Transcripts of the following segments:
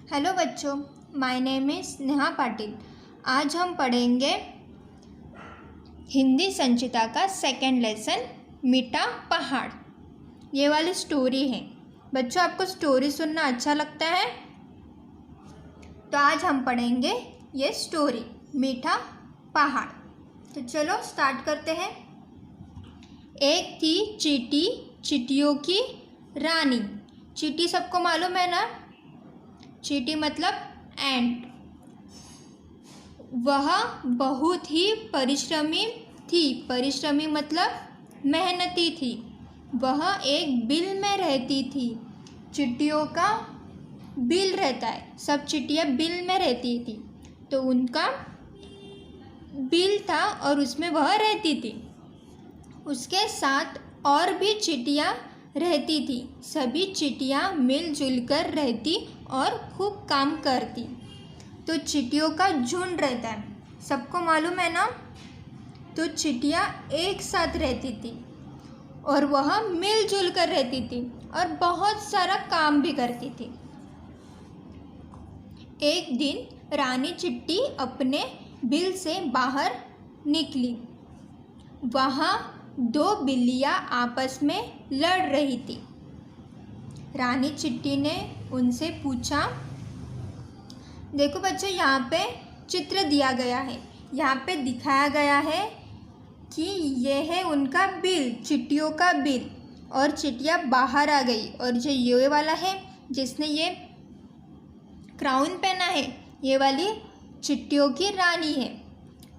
Hello बच्चों, my name is Neha Patil. आज हम पढ़ेंगे हिंदी संचिता का सेकंड लेसन मीठा पहाड़। ये वाली स्टोरी है। बच्चों, आपको स्टोरी सुनना अच्छा लगता है? तो आज हम पढ़ेंगे ये स्टोरी मीठा पहाड़। तो चलो स्टार्ट करते हैं। एक थी चींटी, चींटियों की रानी। चींटी सबको मालूम है ना? चींटी मतलब एंट। वह बहुत ही परिश्रमी थी। परिश्रमी मतलब मेहनती थी। वह एक बिल में रहती थी। चींटियों का बिल रहता है, सब चींटियाँ बिल में रहती थी, तो उनका बिल था और उसमें वह रहती थी। उसके साथ और भी चींटियाँ रहती थी। सभी चींटियाँ मिलजुल कर रहती और खूब काम करती। तो चींटियों का झुंड रहता है, सबको मालूम है ना? तो चींटियाँ एक साथ रहती थी और वह मिलजुल कर रहती थी और बहुत सारा काम भी करती थी। एक दिन रानी चींटी अपने बिल से बाहर निकली। वहाँ दो बिल्लियाँ आपस में लड़ रही थी। रानी चींटी ने उनसे पूछा, देखो बच्चों, यहाँ पे चित्र दिया गया है। यहाँ पे दिखाया गया है कि यह है उनका बिल, चींटियों का बिल, और चींटियाँ बाहर आ गई। और जो ये वाला है, जिसने ये क्राउन पहना है, ये वाली चींटियों की रानी है।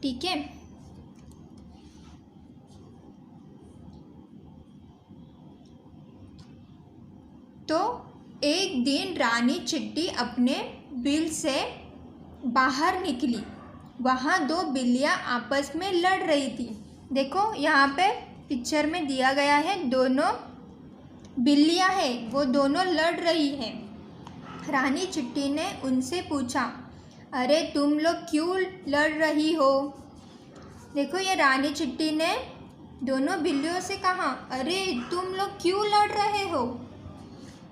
ठीक है। तो एक दिन रानी चींटी अपने बिल से बाहर निकली। वहाँ दो बिल्लियाँ आपस में लड़ रही थी। देखो यहाँ पे पिक्चर में दिया गया है, दोनों बिल्लियाँ हैं, वो दोनों लड़ रही हैं। रानी चींटी ने उनसे पूछा, अरे तुम लोग क्यों लड़ रही हो? देखो, ये रानी चींटी ने दोनों बिल्लियों से कहा, अरे तुम लोग क्यों लड़ रहे हो?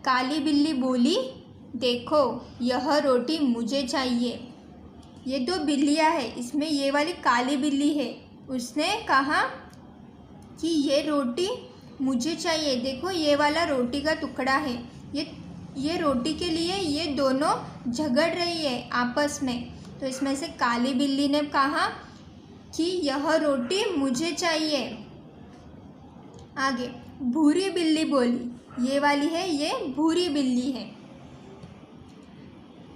काली बिल्ली बोली, देखो यह रोटी मुझे चाहिए। ये दो बिल्लियाँ हैं, इसमें ये वाली काली बिल्ली है। उसने कहा कि ये रोटी मुझे चाहिए। देखो ये वाला रोटी का टुकड़ा है, ये रोटी के लिए ये दोनों झगड़ रही है आपस में। तो इसमें से काली बिल्ली ने कहा कि यह रोटी मुझे चाहिए। आगे भूरी बिल्ली बोली, ये वाली है, ये भूरी बिल्ली है,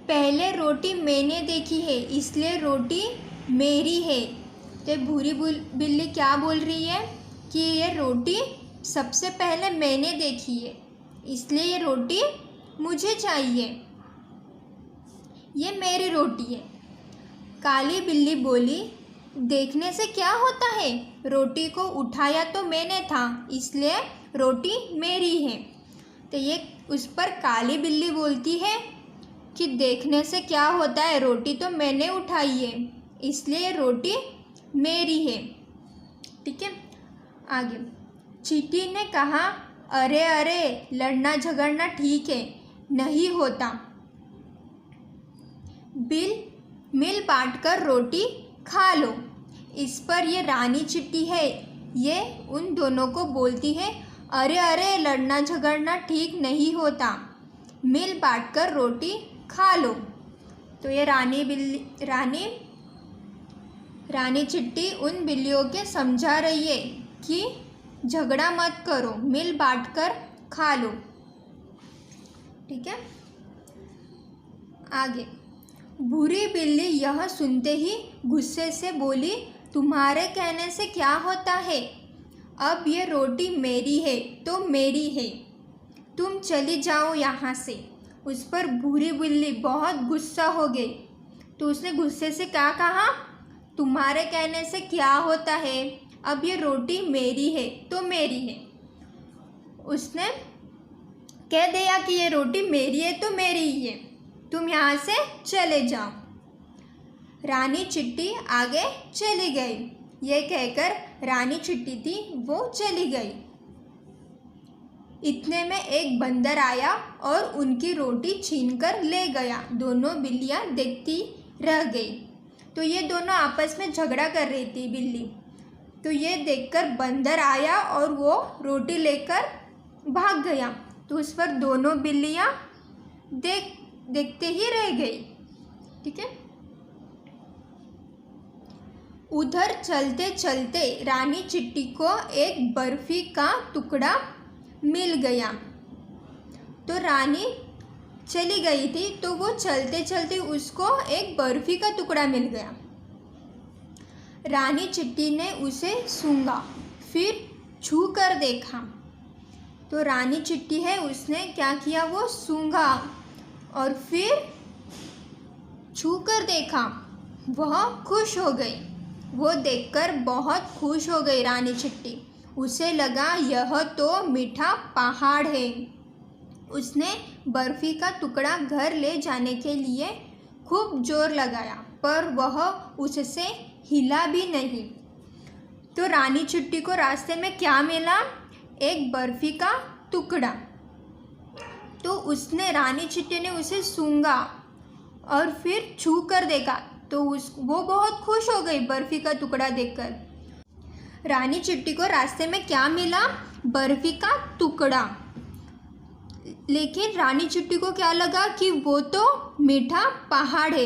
पहले रोटी मैंने देखी है इसलिए रोटी मेरी है। तो भूरी बिल्ली क्या बोल रही है कि ये रोटी सबसे पहले मैंने देखी है, इसलिए ये रोटी मुझे चाहिए, ये मेरी रोटी है। काली बिल्ली बोली, देखने से क्या होता है, रोटी को उठाया तो मैंने था, इसलिए रोटी मेरी है। तो ये उस पर काली बिल्ली बोलती है कि देखने से क्या होता है, रोटी तो मैंने उठाई है, इसलिए रोटी मेरी है। ठीक है। आगे चींटी ने कहा, अरे अरे, लड़ना झगड़ना ठीक है, नहीं होता। मिल बांट कर रोटी खा लो। इस पर ये रानी चींटी है, ये उन दोनों को बोलती है, अरे अरे, लड़ना झगड़ना ठीक नहीं होता, मिल बांट कर रोटी खा लो। तो ये रानी चींटी उन बिल्लियों के समझा रही है कि झगड़ा मत करो, मिल बांट कर खा लो। ठीक है। आगे भूरी बिल्ली यह सुनते ही गुस्से से बोली, तुम्हारे कहने से क्या होता है, अब ये रोटी मेरी है तो मेरी है, तुम चली जाओ यहाँ से। उस पर भूरी बिल्ली बहुत गुस्सा हो गई। तो उसने गुस्से से क्या कहा, तुम्हारे कहने से क्या होता है, अब ये रोटी मेरी है तो मेरी है। उसने कह दिया कि ये रोटी मेरी है तो मेरी ही है, तुम यहाँ से चले जाओ। रानी चींटी आगे चली गई। ये कहकर रानी चींटी थी वो चली गई। इतने में एक बंदर आया और उनकी रोटी छीनकर ले गया। दोनों बिल्लियाँ देखती रह गई। तो ये दोनों आपस में झगड़ा कर रही थी बिल्ली। तो ये देखकर बंदर आया और वो रोटी लेकर भाग गया। तो उस पर दोनों बिल्लियाँ देखते ही रह गई। ठीक है। उधर चलते चलते रानी चिट्टी को एक बर्फी का टुकड़ा मिल गया। तो रानी चली गई थी, तो वो चलते चलते उसको एक बर्फी का टुकड़ा मिल गया। रानी चिट्टी ने उसे सूंघा, फिर छू कर देखा। तो रानी चिट्टी है, उसने क्या किया, वो सूंघा और फिर छू कर देखा। वह खुश हो गई। वो देखकर बहुत खुश हो गई रानी चिट्टी। उसे लगा यह तो मीठा पहाड़ है। उसने बर्फी का टुकड़ा घर ले जाने के लिए खूब जोर लगाया, पर वह उससे हिला भी नहीं। तो रानी चिट्टी को रास्ते में क्या मिला, एक बर्फी का टुकड़ा। तो रानी चिट्टी ने उसे सूंघा और फिर छू कर देखा। तो वो बहुत खुश हो गई बर्फी का टुकड़ा देखकर। रानी चिट्टी को रास्ते में क्या मिला, बर्फी का टुकड़ा। लेकिन रानी चिट्टी को क्या लगा कि वो तो मीठा पहाड़ है।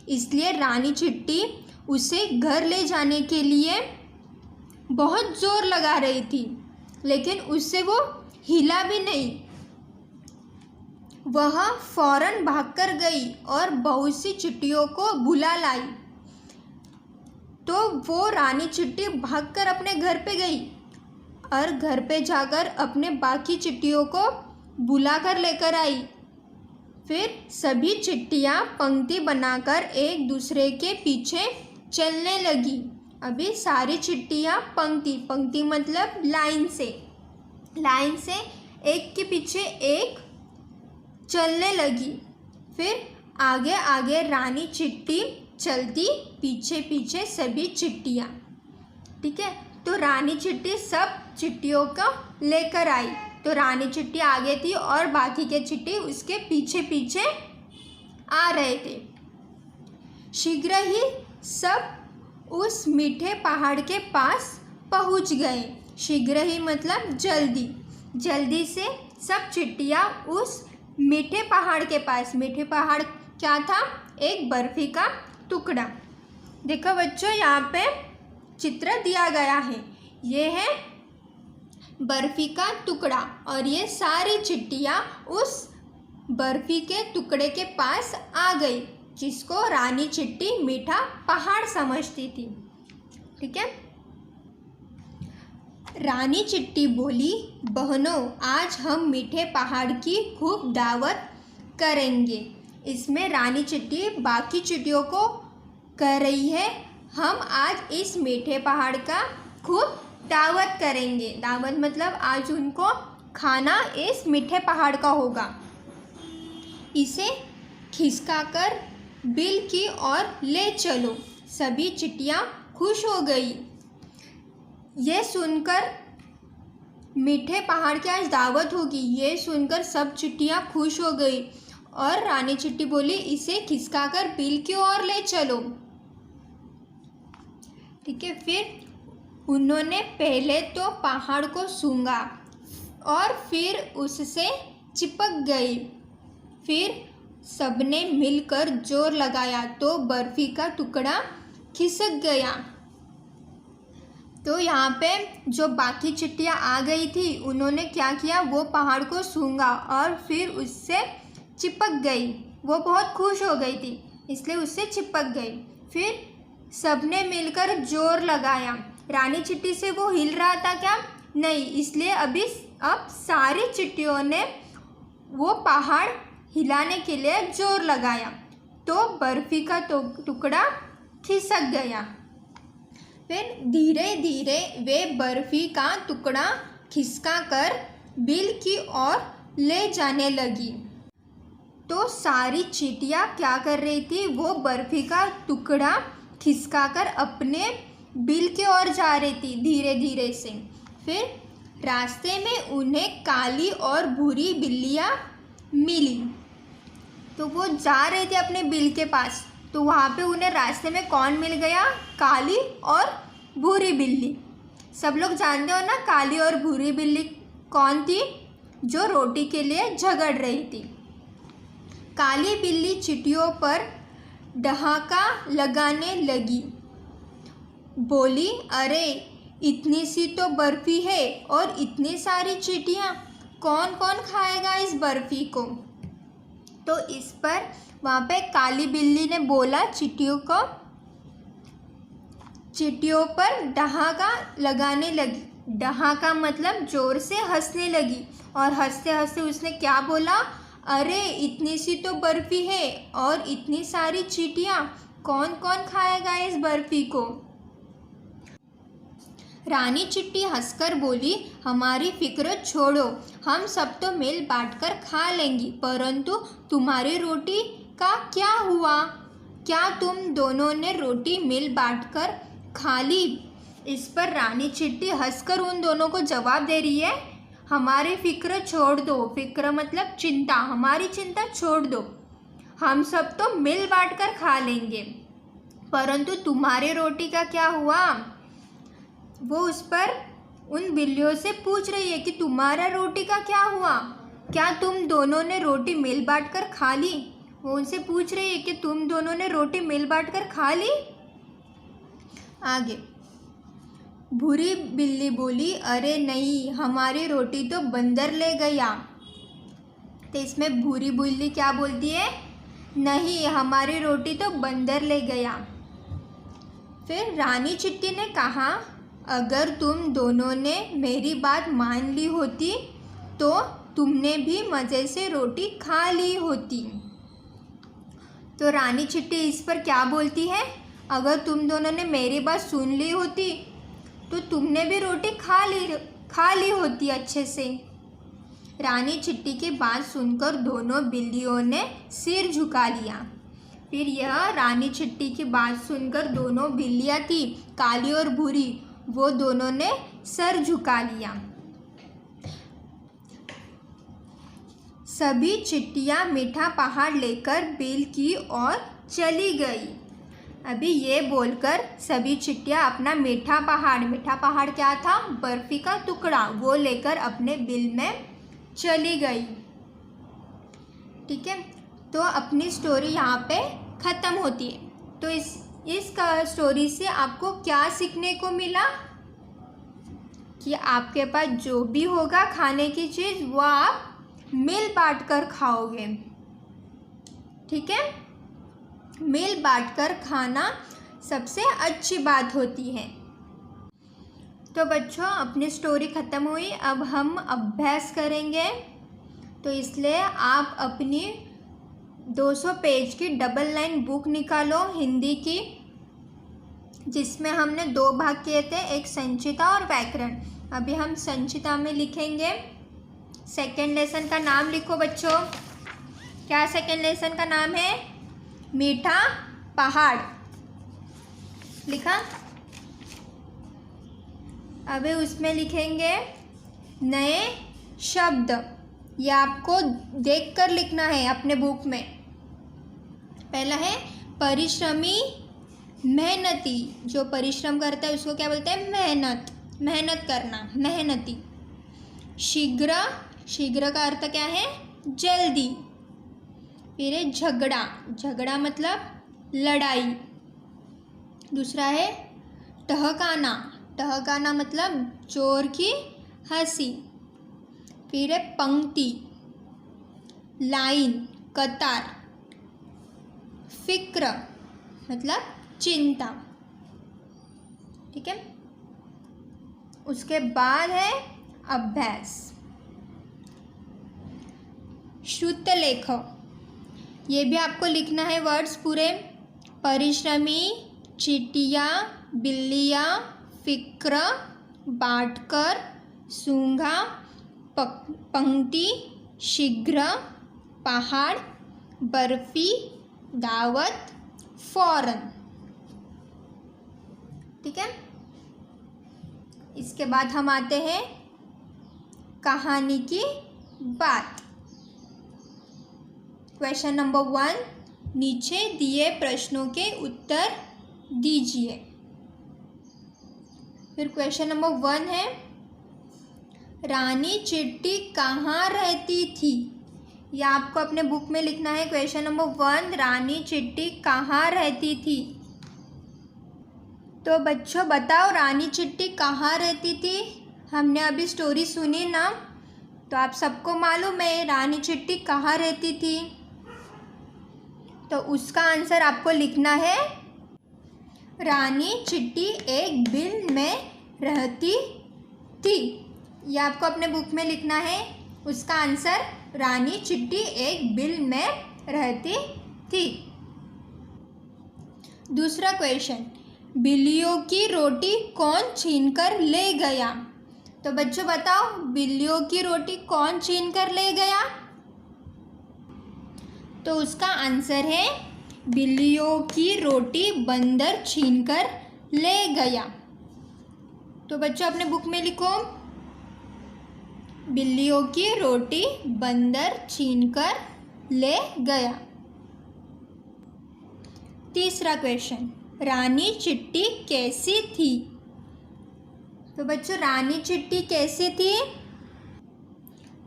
इसलिए रानी चिट्टी उसे घर ले जाने के लिए बहुत जोर लगा रही थी, लेकिन उससे वो हिला भी नहीं। वह फौरन भागकर गई और बहुत सी चिट्टियों को बुला लाई। तो वो रानी चिट्टी भागकर अपने घर पे गई और घर पे जाकर अपने बाकी चिट्टियों को बुलाकर लेकर आई। फिर सभी चिट्टियाँ पंक्ति बनाकर एक दूसरे के पीछे चलने लगी। अभी सारी चिट्टियाँ पंक्ति मतलब लाइन से एक के पीछे एक चलने लगी। फिर आगे आगे रानी चिट्टी चलती, पीछे पीछे सभी चिट्टियाँ। ठीक है। तो रानी चिट्टी सब चिट्टियों को लेकर आई। तो रानी चिट्टी आगे थी और बाकी के चिट्टी उसके पीछे पीछे आ रहे थे। शीघ्र ही सब उस मीठे पहाड़ के पास पहुंच गए। शीघ्र ही मतलब जल्दी से सब चिट्टियाँ उस मीठे पहाड़ के पास। मीठे पहाड़ क्या था, एक बर्फी का टुकड़ा। देखो बच्चों, यहाँ पे चित्र दिया गया है। ये है बर्फी का टुकड़ा और ये सारी चिट्टियाँ उस बर्फी के टुकड़े के पास आ गई, जिसको रानी चिट्टी मीठा पहाड़ समझती थी। ठीक है। रानी चिट्टी बोली, बहनों, आज हम मीठे पहाड़ की खूब दावत करेंगे। इसमें रानी चिट्टी बाकी चिट्टियों को कह रही है, हम आज इस मीठे पहाड़ का खूब दावत करेंगे। दावत मतलब आज उनको खाना इस मीठे पहाड़ का होगा। इसे खिसकाकर बिल की ओर ले चलो। सभी चिट्टियाँ खुश हो गई। ये सुनकर मीठे पहाड़ की आज दावत होगी, ये सुनकर सब चिट्टियाँ खुश हो गई और रानी चिट्टी बोली, इसे खिसकाकर बिल की ओर ले चलो। ठीक है। फिर उन्होंने पहले तो पहाड़ को सूंघा और फिर उससे चिपक गई। फिर सबने मिलकर जोर लगाया तो बर्फी का टुकड़ा खिसक गया। तो यहाँ पे जो बाकी चिट्टियाँ आ गई थी, उन्होंने क्या किया, वो पहाड़ को सूंघा और फिर उससे चिपक गई। वो बहुत खुश हो गई थी, इसलिए उससे चिपक गई। फिर सबने मिलकर जोर लगाया। रानी चिट्टी से वो हिल रहा था क्या, नहीं, इसलिए अब सारी चिट्टियों ने वो पहाड़ हिलाने के लिए जोर लगाया तो बर्फी का टुकड़ा खिसक गया। फिर धीरे धीरे वे बर्फी का टुकड़ा खिसकाकर बिल की ओर ले जाने लगी। तो सारी चींटियाँ क्या कर रही थी, वो बर्फी का टुकड़ा खिसकाकर अपने बिल की ओर जा रही थी धीरे धीरे से। फिर रास्ते में उन्हें काली और भूरी बिल्लियाँ मिली। तो वो जा रहे थे अपने बिल के पास, तो वहाँ पे उन्हें रास्ते में कौन मिल गया? काली और भूरी बिल्ली। सब लोग जानते हो ना काली और भूरी बिल्ली कौन थी? जो रोटी के लिए झगड़ रही थी। काली बिल्ली चींटियों पर डहाका लगाने लगी, बोली, अरे इतनी सी तो बर्फ़ी है और इतनी सारी चींटियाँ, कौन कौन खाएगा इस बर्फ़ी को? तो इस पर वहाँ पे काली बिल्ली ने बोला चींटियों पर डहाका लगाने लगी। डहाका मतलब ज़ोर से हंसने लगी, और हंसते हंसते उसने क्या बोला? अरे इतनी सी तो बर्फ़ी है और इतनी सारी चींटियाँ, कौन कौन खाएगा इस बर्फ़ी को? रानी चींटी हंसकर बोली, हमारी फिक्र छोड़ो, हम सब तो मिल बांटकर खा लेंगी, परंतु तुम्हारी रोटी का क्या हुआ? क्या तुम दोनों ने रोटी मिल बांटकर खा ली? इस पर रानी चींटी हंसकर उन दोनों को जवाब दे रही है, हमारी फिक्र छोड़ दो। फिक्र मतलब चिंता, हमारी चिंता छोड़ दो, हम सब तो मिल बांटकर खा लेंगे, परंतु तुम्हारी रोटी का क्या हुआ? वो उस पर उन बिल्लियों से पूछ रही है कि तुम्हारा रोटी का क्या हुआ? क्या तुम दोनों ने रोटी मिल बांट कर खा ली? वो उनसे पूछ रही है कि तुम दोनों ने रोटी मिल बांट कर खा ली? आगे भूरी बिल्ली बोली, अरे नहीं, हमारी रोटी तो बंदर ले गया। तो इसमें भूरी बिल्ली क्या बोलती है? नहीं, हमारी रोटी तो बंदर ले गया। फिर रानी चींटी ने कहा, अगर तुम दोनों ने मेरी बात मान ली होती तो तुमने भी मज़े से रोटी खा ली होती। तो रानी चींटी इस पर क्या बोलती है? अगर तुम दोनों ने मेरी बात सुन ली होती तो तुमने भी रोटी खा ली होती अच्छे से। रानी चींटी की बात सुनकर दोनों बिल्लियों ने सिर झुका लिया। फिर यह रानी चींटी की बात सुनकर दोनों बिल्लियाँ थी, काली और भूरी, वो दोनों ने सर झुका लिया। सभी चींटियाँ मीठा पहाड़ लेकर बिल की ओर चली गई। अभी ये बोलकर सभी चींटियाँ अपना मीठा पहाड़ क्या था? बर्फ़ी का टुकड़ा, वो लेकर अपने बिल में चली गई। ठीक है, तो अपनी स्टोरी यहाँ पे ख़त्म होती है। तो इस स्टोरी से आपको क्या सीखने को मिला? कि आपके पास जो भी होगा खाने की चीज़ वो आप मिल बांट कर खाओगे। ठीक है, मिल बांट कर खाना सबसे अच्छी बात होती है। तो बच्चों, अपनी स्टोरी ख़त्म हुई, अब हम अभ्यास करेंगे। तो इसलिए आप अपनी 200 पेज की डबल लाइन बुक निकालो हिंदी की, जिसमें हमने 2 भाग किए थे, एक संचिता और व्याकरण। अभी हम संचिता में लिखेंगे। सेकेंड लेसन का नाम लिखो बच्चों। क्या सेकेंड लेसन का नाम है? मीठा पहाड़। लिखा? अभी उसमें लिखेंगे नए शब्द। ये आपको देखकर लिखना है अपने बुक में। पहला है परिश्रमी, मेहनती। जो परिश्रम करता है उसको क्या बोलते हैं? मेहनत करना, मेहनती। शीघ्र, शीघ्र का अर्थ क्या है? जल्दी। फिर है झगड़ा मतलब लड़ाई। दूसरा है टहकाना मतलब चोर की हंसी। फिर है पंक्ति, लाइन, कतार। फिक्र मतलब चिंता। ठीक है, उसके बाद है अभ्यास। श्रुत लेख, ये भी आपको लिखना है वर्ड्स पूरे। परिश्रमी, चींटियाँ, बिल्लियाँ, फिक्र, बांटकर, सूंघा, पंक्ति, शीघ्र, पहाड़, बर्फी, दावत, फौरन। ठीक है, इसके बाद हम आते हैं कहानी की बात। क्वेश्चन नंबर 1, नीचे दिए प्रश्नों के उत्तर दीजिए। फिर क्वेश्चन नंबर 1 है, रानी चिट्टी कहाँ रहती थी? यह आपको अपने बुक में लिखना है। क्वेश्चन नंबर 1, रानी चिट्टी कहाँ रहती थी? तो बच्चों बताओ, रानी चिट्टी कहाँ रहती थी? हमने अभी स्टोरी सुनी ना, तो आप सबको मालूम है रानी चिट्टी कहाँ रहती थी। तो उसका आंसर आपको लिखना है, रानी चिट्टी एक बिल में रहती थी। यह आपको अपने बुक में लिखना है। उसका आंसर, रानी चिट्टी एक बिल में रहती थी। दूसरा क्वेश्चन, बिल्लियों की रोटी कौन छीनकर ले गया? तो बच्चों बताओ, बिल्लियों की रोटी कौन छीनकर ले गया? तो उसका आंसर है, बिल्लियों की रोटी बंदर छीनकर ले गया। तो बच्चों अपने बुक में लिखो, बिल्लियों की रोटी बंदर छीनकर ले गया। तीसरा क्वेश्चन, रानी चिट्टी कैसी थी? तो बच्चों रानी चिट्टी कैसी थी?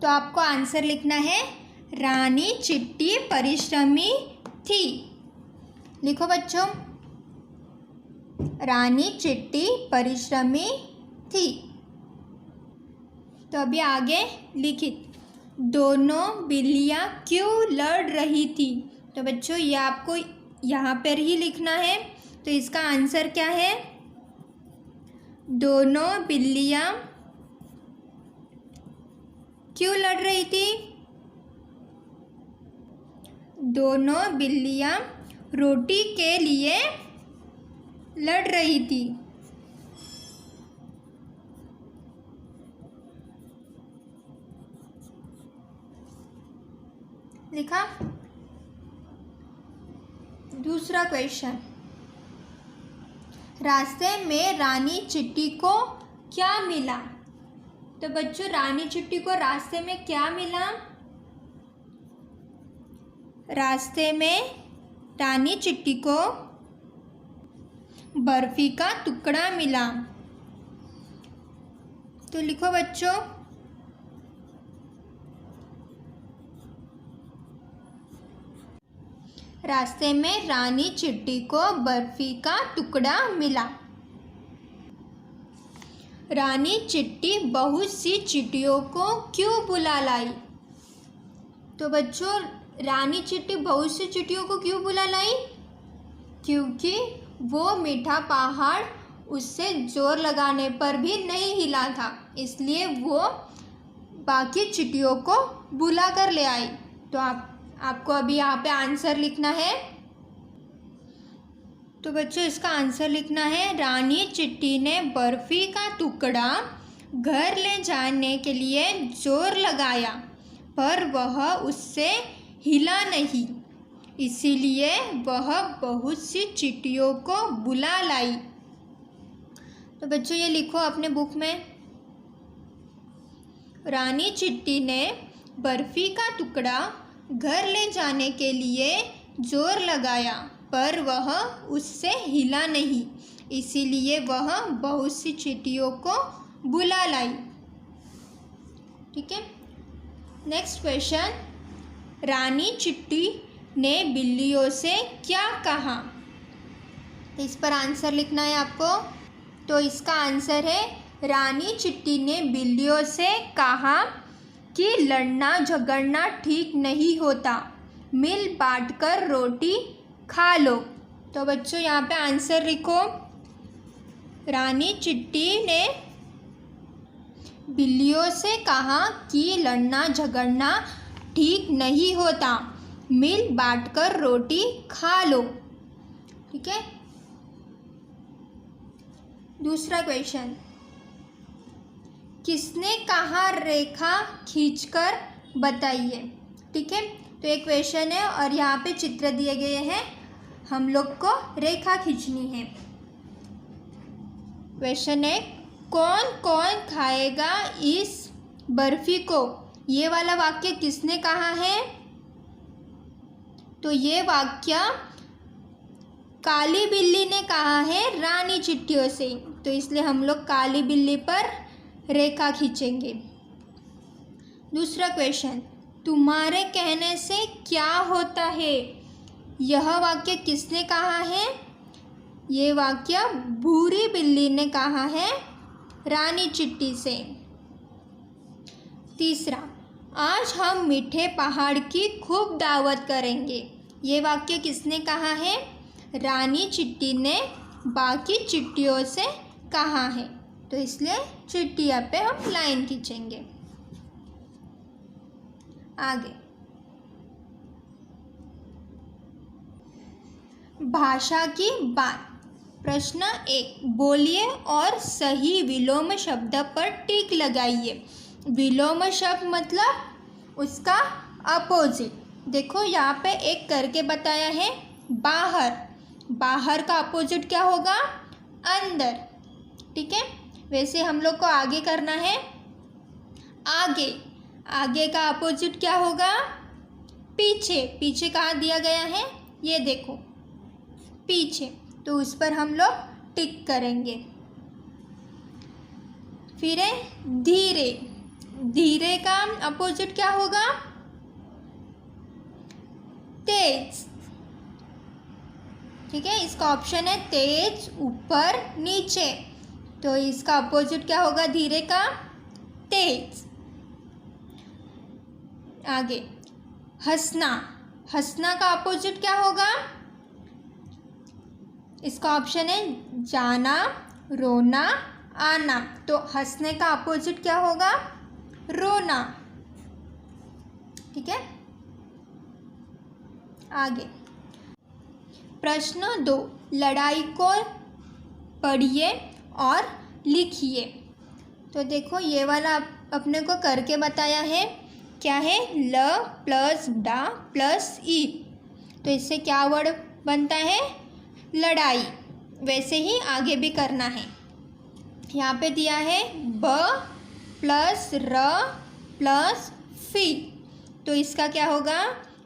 तो आपको आंसर लिखना है, रानी चिट्टी परिश्रमी थी। लिखो बच्चों, रानी चिट्टी परिश्रमी थी। तो अभी आगे लिखित, दोनों बिल्लियाँ क्यों लड़ रही थी? तो बच्चों ये आपको यहाँ पर ही लिखना है। तो इसका आंसर क्या है, दोनों बिल्लियाँ क्यों लड़ रही थी? दोनों बिल्लियाँ रोटी के लिए लड़ रही थी। लिखा। दूसरा क्वेश्चन, रास्ते में रानी चिट्टी को क्या मिला? तो बच्चों रानी चिट्टी को रास्ते में क्या मिला? रास्ते में रानी चिट्टी को बर्फी का टुकड़ा मिला। तो लिखो बच्चों, रास्ते में रानी चिट्टी को बर्फी का टुकड़ा मिला। रानी चिट्टी बहुत सी चींटियों को क्यों बुला लाई? तो बच्चों रानी चिट्टी बहुत सी चींटियों को क्यों बुला लाई? क्योंकि वो मीठा पहाड़ उससे जोर लगाने पर भी नहीं हिला था, इसलिए वो बाकी चींटियों को बुला कर ले आई। तो आपको अभी यहाँ पे आंसर लिखना है। तो बच्चों इसका आंसर लिखना है, रानी चिट्टी ने बर्फी का टुकड़ा घर ले जाने के लिए जोर लगाया, पर वह उससे हिला नहीं, इसीलिए वह बहुत सी चींटियों को बुला लाई। तो बच्चों ये लिखो अपने बुक में, रानी चिट्टी ने बर्फी का टुकड़ा घर ले जाने के लिए जोर लगाया, पर वह उससे हिला नहीं, इसीलिए वह बहुत सी चींटियों को बुला लाई। ठीक है। नेक्स्ट क्वेश्चन, रानी चिट्टी ने बिल्लियों से क्या कहा? तो इस पर आंसर लिखना है आपको। तो इसका आंसर है, रानी चिट्टी ने बिल्लियों से कहा कि लड़ना झगड़ना ठीक नहीं होता, मिल बांटकर रोटी खा लो। तो बच्चों यहाँ पे आंसर लिखो, रानी चिट्टी ने बिल्लियों से कहा कि लड़ना झगड़ना ठीक नहीं होता, मिल बांटकर रोटी खा लो। ठीक है। दूसरा क्वेश्चन, किसने कहा रेखा खींचकर बताइए? ठीक है। तो एक क्वेश्चन है और यहाँ पे चित्र दिए गए हैं, हम लोग को रेखा खींचनी है। क्वेश्चन है, कौन कौन खाएगा इस बर्फी को, ये वाला वाक्य किसने कहा है? तो ये वाक्य काली बिल्ली ने कहा है रानी चिट्टियों से, तो इसलिए हम लोग काली बिल्ली पर रेखा खींचेंगे। दूसरा क्वेश्चन, तुम्हारे कहने से क्या होता है? यह वाक्य किसने कहा है? ये वाक्य भूरी बिल्ली ने कहा है रानी चिट्टी से। तीसरा, आज हम मीठे पहाड़ की खूब दावत करेंगे। ये वाक्य किसने कहा है? रानी चिट्टी ने बाकी चिट्टियों से कहा है, तो इसलिए चिट्टिया पे हम लाइन खींचेंगे। आगे, भाषा की बात। प्रश्न 1, बोलिए और सही विलोम शब्द पर टिक लगाइए। विलोम शब्द मतलब उसका अपोजिट। देखो यहाँ पे एक करके बताया है, बाहर। बाहर का अपोजिट क्या होगा? अंदर। ठीक है, वैसे हम लोग को आगे करना है, आगे। आगे का अपोजिट क्या होगा? पीछे। पीछे कहाँ दिया गया है? ये देखो, पीछे, तो उस पर हम लोग टिक करेंगे। फिर है धीरे। धीरे का अपोजिट क्या होगा? तेज। ठीक है, इसका ऑप्शन है तेज, ऊपर, नीचे, तो इसका अपोजिट क्या होगा धीरे का? तेज। आगे, हंसना। हंसना का अपोजिट क्या होगा? इसका ऑप्शन है जाना, रोना, आना, तो हंसने का अपोजिट क्या होगा? रोना। ठीक है, आगे, प्रश्न 2, लड़ाई को पढ़िए और लिखिए। तो देखो ये वाला अपने को करके बताया है, क्या है? ल प्लस डा प्लस ई, तो इससे क्या वर्ड बनता है? लड़ाई। वैसे ही आगे भी करना है। यहाँ पे दिया है ब प्लस र प्लस फी, तो इसका क्या होगा?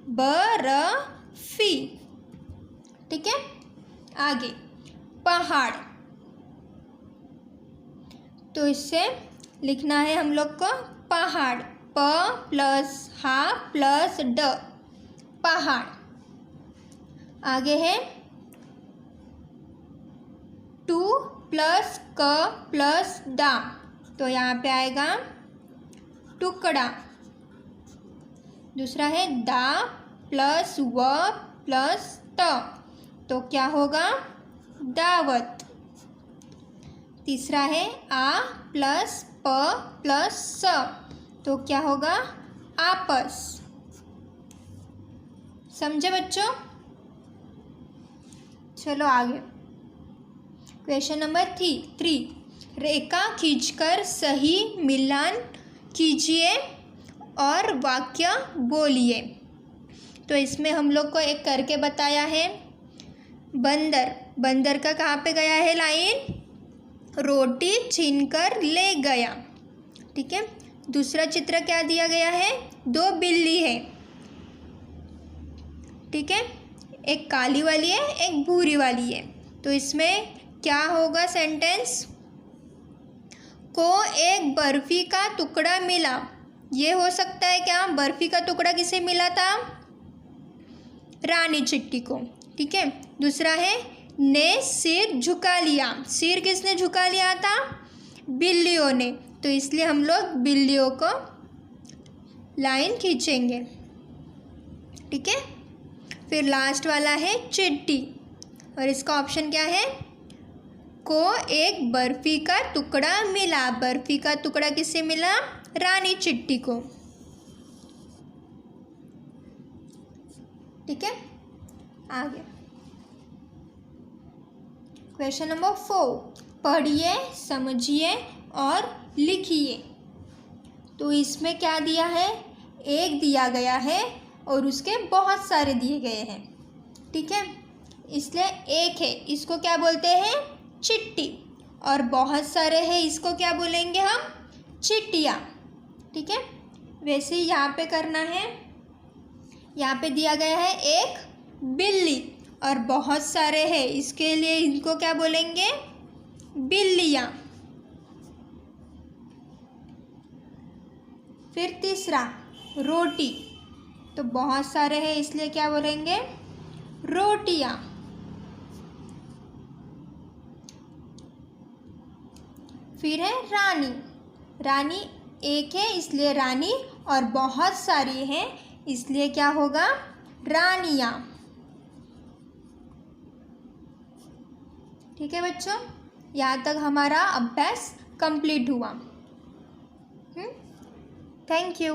ब र फी। ठीक है, आगे, पहाड़। तो इससे लिखना है हम लोग को पहाड़, प प्लस हा प्लस ड, पहाड़। आगे है 2 प्लस क प्लस दा, तो यहाँ पे आएगा टुकड़ा। दूसरा है दा प्लस व प्लस त, तो क्या होगा? दावत। तीसरा है आ प्लस प प्लस स, तो क्या होगा? आपस। समझे बच्चों? चलो आगे, क्वेश्चन नंबर 3, रेखा खींचकर सही मिलान कीजिए और वाक्य बोलिए। तो इसमें हम लोग को एक करके बताया है, बंदर। बंदर का कहाँ पे गया है लाइन? रोटी छीनकर ले गया। ठीक है, दूसरा चित्र क्या दिया गया है? 2 बिल्ली है। ठीक है, एक काली वाली है, एक भूरी वाली है, तो इसमें क्या होगा सेंटेंस? को एक बर्फी का टुकड़ा मिला। ये हो सकता है क्या? बर्फी का टुकड़ा किसे मिला था? रानी चिट्टी को। ठीक है, दूसरा है ने सिर झुका लिया। सिर किसने झुका लिया था? बिल्लियों ने, तो इसलिए हम लोग बिल्लियों को लाइन खींचेंगे। ठीक है, फिर लास्ट वाला है चिट्टी, और इसका ऑप्शन क्या है? को एक बर्फी का टुकड़ा मिला। बर्फी का टुकड़ा किसे मिला? रानी चिट्टी को। ठीक है, आगे क्वेश्चन नंबर 4, पढ़िए, समझिए और लिखिए। तो इसमें क्या दिया है? एक दिया गया है और उसके बहुत सारे दिए गए हैं। ठीक है, इसलिए एक है, इसको क्या बोलते हैं? चिट्टी, और बहुत सारे हैं, इसको क्या बोलेंगे हम? चिट्टियाँ। ठीक है, वैसे ही यहाँ पे करना है। यहाँ पे दिया गया है एक बिल्ली और बहुत सारे हैं, इसके लिए इनको क्या बोलेंगे? बिल्लियाँ। फिर तीसरा रोटी, तो बहुत सारे हैं इसलिए क्या बोलेंगे? रोटियाँ। फिर है रानी, रानी एक है इसलिए रानी, और बहुत सारी हैं इसलिए क्या होगा? रानियाँ। ठीक है बच्चों, यहाँ तक हमारा अभ्यास कंप्लीट हुआ। Thank you.